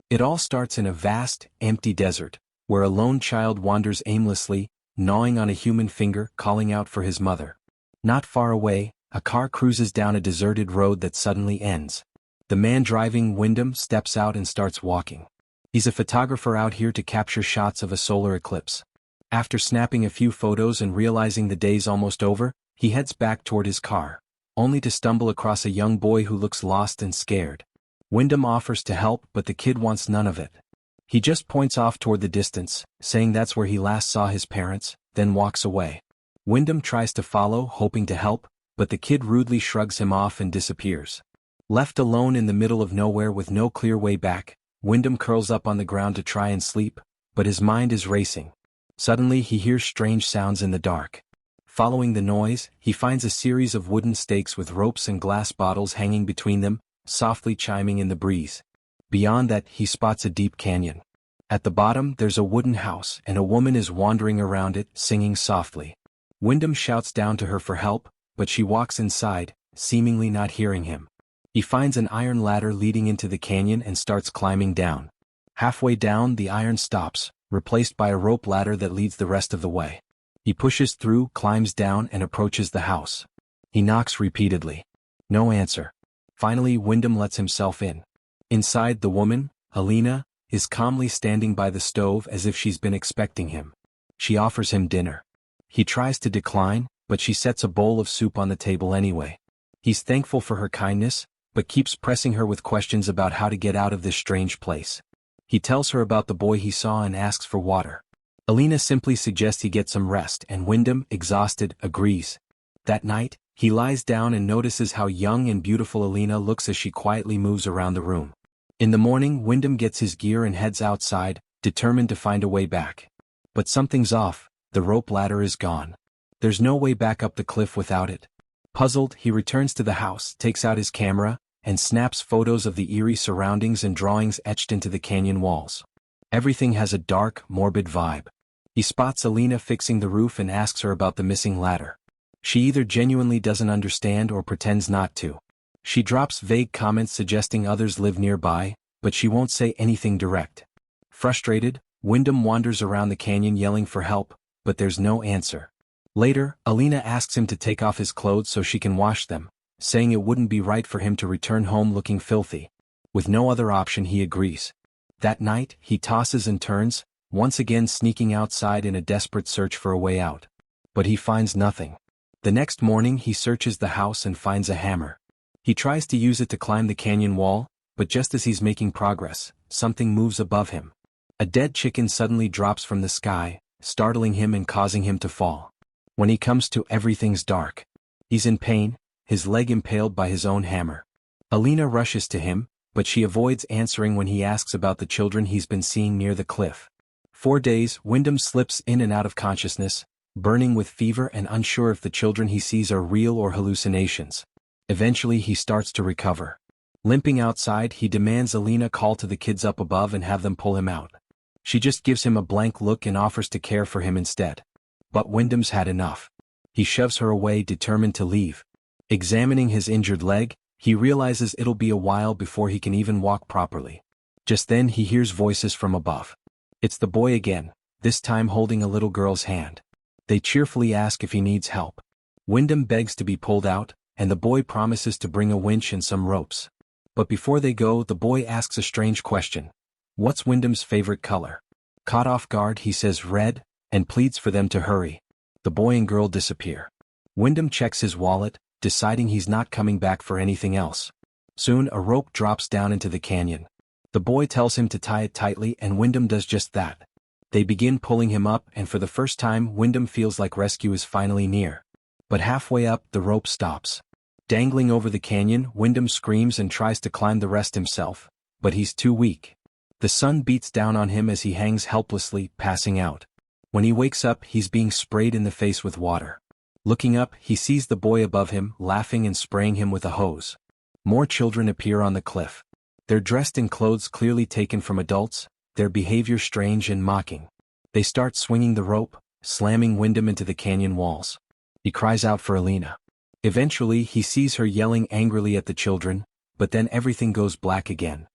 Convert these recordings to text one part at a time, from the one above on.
It all starts in a vast, empty desert, where a lone child wanders aimlessly, gnawing on a human finger, calling out for his mother. Not far away, a car cruises down a deserted road that suddenly ends. The man driving, Wyndham, steps out and starts walking. He's a photographer out here to capture shots of a solar eclipse. After snapping a few photos and realizing the day's almost over, he heads back toward his car, only to stumble across a young boy who looks lost and scared. Wyndham offers to help, but the kid wants none of it. He just points off toward the distance, saying that's where he last saw his parents, then walks away. Wyndham tries to follow, hoping to help, but the kid rudely shrugs him off and disappears. Left alone in the middle of nowhere with no clear way back, Wyndham curls up on the ground to try and sleep, but his mind is racing. Suddenly he hears strange sounds in the dark. Following the noise, he finds a series of wooden stakes with ropes and glass bottles hanging between them, softly chiming in the breeze. Beyond that, he spots a deep canyon. At the bottom, there's a wooden house, and a woman is wandering around it, singing softly. Wyndham shouts down to her for help, but she walks inside, seemingly not hearing him. He finds an iron ladder leading into the canyon and starts climbing down. Halfway down, the iron stops, replaced by a rope ladder that leads the rest of the way. He pushes through, climbs down, and approaches the house. He knocks repeatedly. No answer. Finally, Wyndham lets himself in. Inside, the woman, Alina, is calmly standing by the stove as if she's been expecting him. She offers him dinner. He tries to decline, but she sets a bowl of soup on the table anyway. He's thankful for her kindness, but keeps pressing her with questions about how to get out of this strange place. He tells her about the boy he saw and asks for water. Alina simply suggests he get some rest, and Wyndham, exhausted, agrees. That night, he lies down and notices how young and beautiful Alina looks as she quietly moves around the room. In the morning, Wyndham gets his gear and heads outside, determined to find a way back. But something's off. The rope ladder is gone. There's no way back up the cliff without it. Puzzled, he returns to the house, takes out his camera, and snaps photos of the eerie surroundings and drawings etched into the canyon walls. Everything has a dark, morbid vibe. He spots Alina fixing the roof and asks her about the missing ladder. She either genuinely doesn't understand or pretends not to. She drops vague comments suggesting others live nearby, but she won't say anything direct. Frustrated, Wyndham wanders around the canyon yelling for help, but there's no answer. Later, Alina asks him to take off his clothes so she can wash them, saying it wouldn't be right for him to return home looking filthy. With no other option, he agrees. That night, he tosses and turns, once again sneaking outside in a desperate search for a way out. But he finds nothing. The next morning, he searches the house and finds a hammer. He tries to use it to climb the canyon wall, but just as he's making progress, something moves above him. A dead chicken suddenly drops from the sky, startling him and causing him to fall. When he comes to, everything's dark. He's in pain, his leg impaled by his own hammer. Alina rushes to him, but she avoids answering when he asks about the children he's been seeing near the cliff. 4 days, Wyndham slips in and out of consciousness, burning with fever and unsure if the children he sees are real or hallucinations. Eventually, he starts to recover. Limping outside, he demands Alina call to the kids up above and have them pull him out. She just gives him a blank look and offers to care for him instead. But Wyndham's had enough. He shoves her away, determined to leave. Examining his injured leg, he realizes it'll be a while before he can even walk properly. Just then he hears voices from above. It's the boy again, this time holding a little girl's hand. They cheerfully ask if he needs help. Wyndham begs to be pulled out, and the boy promises to bring a winch and some ropes. But before they go, the boy asks a strange question. What's Wyndham's favorite color? Caught off guard, he says red, and pleads for them to hurry. The boy and girl disappear. Wyndham checks his wallet, deciding he's not coming back for anything else. Soon, a rope drops down into the canyon. The boy tells him to tie it tightly, and Wyndham does just that. They begin pulling him up, and for the first time, Wyndham feels like rescue is finally near. But halfway up, the rope stops. Dangling over the canyon, Wyndham screams and tries to climb the rest himself, but he's too weak. The sun beats down on him as he hangs helplessly, passing out. When he wakes up, he's being sprayed in the face with water. Looking up, he sees the boy above him, laughing and spraying him with a hose. More children appear on the cliff. They're dressed in clothes clearly taken from adults, their behavior strange and mocking. They start swinging the rope, slamming Wyndham into the canyon walls. He cries out for Alina. Eventually, he sees her yelling angrily at the children, but then everything goes black again.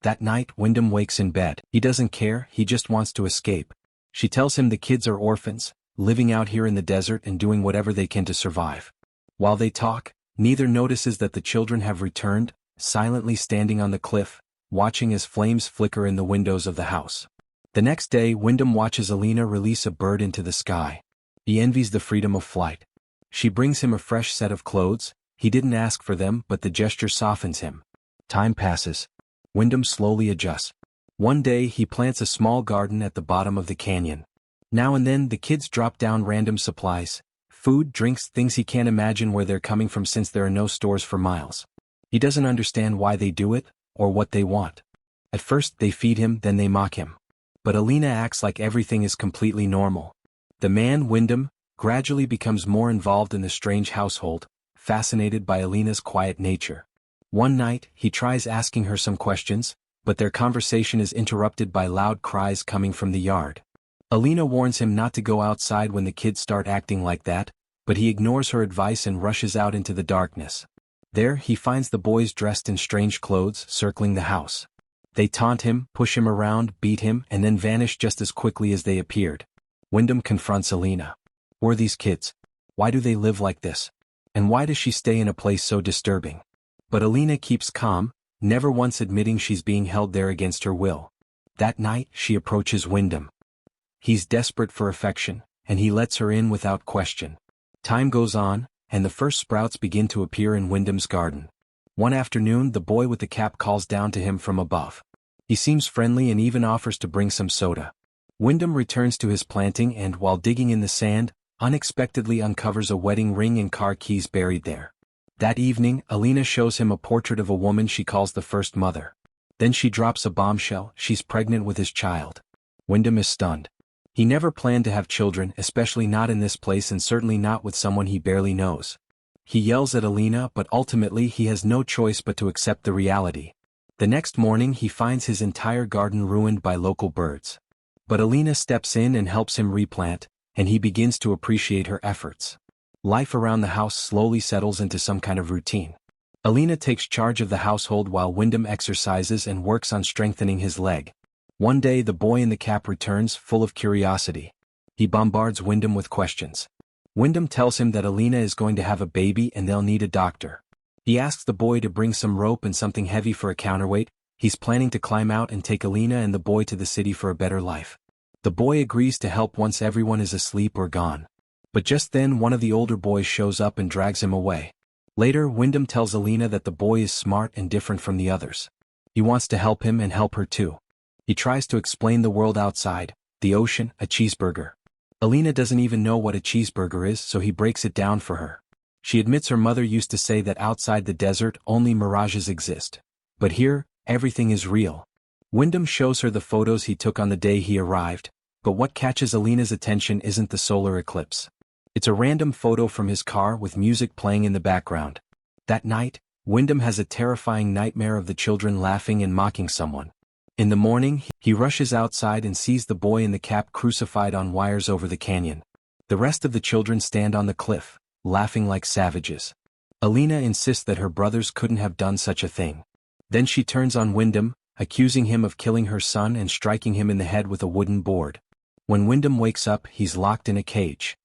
That night, Wyndham wakes in bed. He doesn't care, he just wants to escape. She tells him the kids are orphans, living out here in the desert and doing whatever they can to survive. While they talk, neither notices that the children have returned, silently standing on the cliff, watching as flames flicker in the windows of the house. The next day, Wyndham watches Alina release a bird into the sky. He envies the freedom of flight. She brings him a fresh set of clothes. He didn't ask for them, but the gesture softens him. Time passes. Wyndham slowly adjusts. One day he plants a small garden at the bottom of the canyon. Now and then the kids drop down random supplies, food, drinks, things he can't imagine where they're coming from since there are no stores for miles. He doesn't understand why they do it, or what they want. At first they feed him, then they mock him. But Alina acts like everything is completely normal. The man, Wyndham, gradually becomes more involved in the strange household, fascinated by Alina's quiet nature. One night, he tries asking her some questions, but their conversation is interrupted by loud cries coming from the yard. Alina warns him not to go outside when the kids start acting like that, but he ignores her advice and rushes out into the darkness. There, he finds the boys dressed in strange clothes circling the house. They taunt him, push him around, beat him, and then vanish just as quickly as they appeared. Wyndham confronts Alina. Who are these kids? Why do they live like this? And why does she stay in a place so disturbing? But Alina keeps calm, never once admitting she's being held there against her will. That night, she approaches Wyndham. He's desperate for affection, and he lets her in without question. Time goes on, and the first sprouts begin to appear in Wyndham's garden. One afternoon, the boy with the cap calls down to him from above. He seems friendly and even offers to bring some soda. Wyndham returns to his planting and, while digging in the sand, unexpectedly uncovers a wedding ring and car keys buried there. That evening, Alina shows him a portrait of a woman she calls the first mother. Then she drops a bombshell: she's pregnant with his child. Wyndham is stunned. He never planned to have children, especially not in this place and certainly not with someone he barely knows. He yells at Alina, but ultimately he has no choice but to accept the reality. The next morning he finds his entire garden ruined by local birds. But Alina steps in and helps him replant, and he begins to appreciate her efforts. Life around the house slowly settles into some kind of routine. Alina takes charge of the household while Wyndham exercises and works on strengthening his leg. One day the boy in the cap returns, full of curiosity. He bombards Wyndham with questions. Wyndham tells him that Alina is going to have a baby and they'll need a doctor. He asks the boy to bring some rope and something heavy for a counterweight. He's planning to climb out and take Alina and the boy to the city for a better life. The boy agrees to help once everyone is asleep or gone. But just then one of the older boys shows up and drags him away. Later, Wyndham tells Alina that the boy is smart and different from the others. He wants to help him and help her too. He tries to explain the world outside, the ocean, a cheeseburger. Alina doesn't even know what a cheeseburger is, so he breaks it down for her. She admits her mother used to say that outside the desert only mirages exist. But here, everything is real. Wyndham shows her the photos he took on the day he arrived, but what catches Alina's attention isn't the solar eclipse. It's a random photo from his car with music playing in the background. That night, Wyndham has a terrifying nightmare of the children laughing and mocking someone. In the morning, he rushes outside and sees the boy in the cap crucified on wires over the canyon. The rest of the children stand on the cliff, laughing like savages. Alina insists that her brothers couldn't have done such a thing. Then she turns on Wyndham, accusing him of killing her son and striking him in the head with a wooden board. When Wyndham wakes up, he's locked in a cage.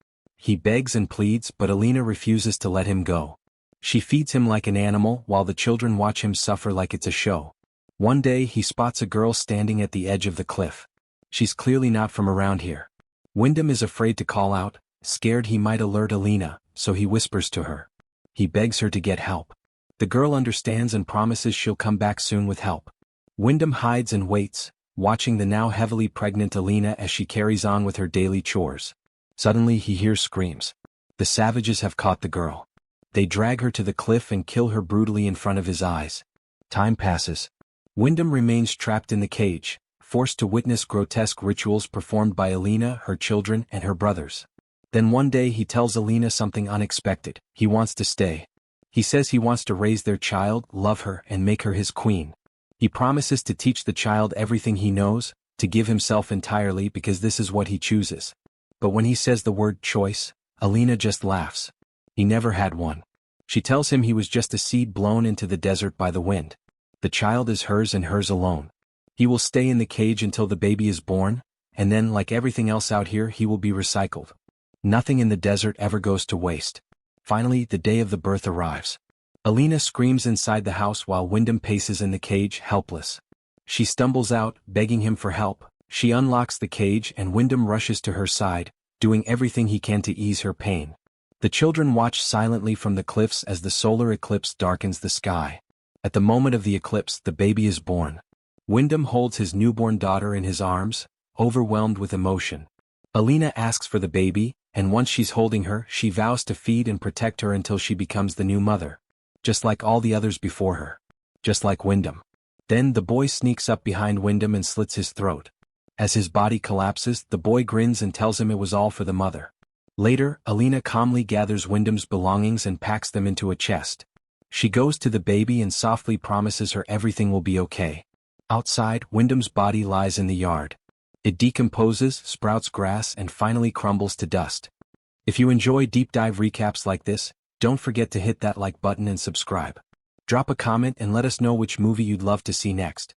He begs and pleads, but Alina refuses to let him go. She feeds him like an animal while the children watch him suffer like it's a show. One day he spots a girl standing at the edge of the cliff. She's clearly not from around here. Wyndham is afraid to call out, scared he might alert Alina, so he whispers to her. He begs her to get help. The girl understands and promises she'll come back soon with help. Wyndham hides and waits, watching the now heavily pregnant Alina as she carries on with her daily chores. Suddenly he hears screams. The savages have caught the girl. They drag her to the cliff and kill her brutally in front of his eyes. Time passes. Wyndham remains trapped in the cage, forced to witness grotesque rituals performed by Alina, her children, and her brothers. Then one day he tells Alina something unexpected. He wants to stay. He says he wants to raise their child, love her, and make her his queen. He promises to teach the child everything he knows, to give himself entirely because this is what he chooses. But when he says the word choice, Alina just laughs. He never had one. She tells him he was just a seed blown into the desert by the wind. The child is hers and hers alone. He will stay in the cage until the baby is born, and then, like everything else out here, he will be recycled. Nothing in the desert ever goes to waste. Finally, the day of the birth arrives. Alina screams inside the house while Wyndham paces in the cage, helpless. She stumbles out, begging him for help. She unlocks the cage and Wyndham rushes to her side, doing everything he can to ease her pain. The children watch silently from the cliffs as the solar eclipse darkens the sky. At the moment of the eclipse, the baby is born. Wyndham holds his newborn daughter in his arms, overwhelmed with emotion. Alina asks for the baby, and once she's holding her, she vows to feed and protect her until she becomes the new mother. Just like all the others before her. Just like Wyndham. Then the boy sneaks up behind Wyndham and slits his throat. As his body collapses, the boy grins and tells him it was all for the mother. Later, Alina calmly gathers Wyndham's belongings and packs them into a chest. She goes to the baby and softly promises her everything will be okay. Outside, Wyndham's body lies in the yard. It decomposes, sprouts grass, and finally crumbles to dust. If you enjoy deep dive recaps like this, don't forget to hit that like button and subscribe. Drop a comment and let us know which movie you'd love to see next.